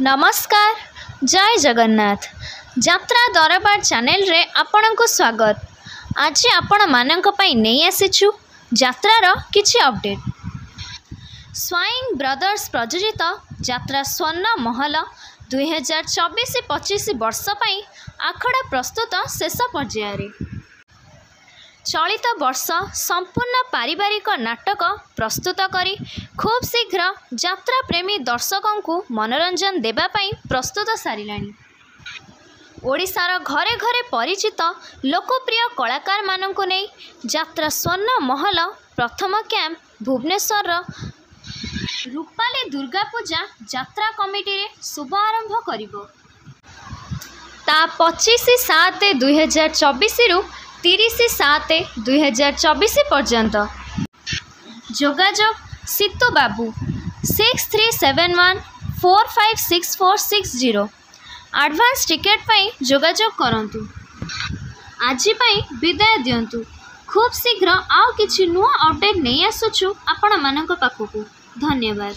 नमस्कार जय जगन्नाथ यात्रा दरबार चैनल रे आपण को स्वागत। आज आपण मानक पई नहीं आसीछु यात्रार किछि अपडेट। स्वाइन ब्रदर्स प्रयोजित यात्रा स्वर्ण महल 2024-25 वर्ष पई आखड़ा प्रस्तुत शेष पर्यायर। चलित वर्ष संपूर्ण पारिवारिक नाटक प्रस्तुत करी खूब शीघ्र यात्रा प्रेमी दर्शकों को मनोरंजन देवाई प्रस्तुत सारिलानी। ओडिशार घरे घरे परिचित लोकप्रिय कलाकार मानंकु नै यात्रा स्वर्ण महल प्रथम कैंप भुवनेश्वर रूपाली दुर्गा पूजा यात्रा कमिटी रे शुभ आरंभ करिवो। ता 25/7/2024 रु 30/7/2024 पर्यंत। जोगाजोग सितु बाबू 6371456460। एडवांस टिकेट पाई जोगाजोग करंतु। आज पाई विदाय दियंतु। खूब शीघ्र आउ किछि नुआ अपडेट नहीं आसुछु आपण मानक पाखकु। धन्यवाद।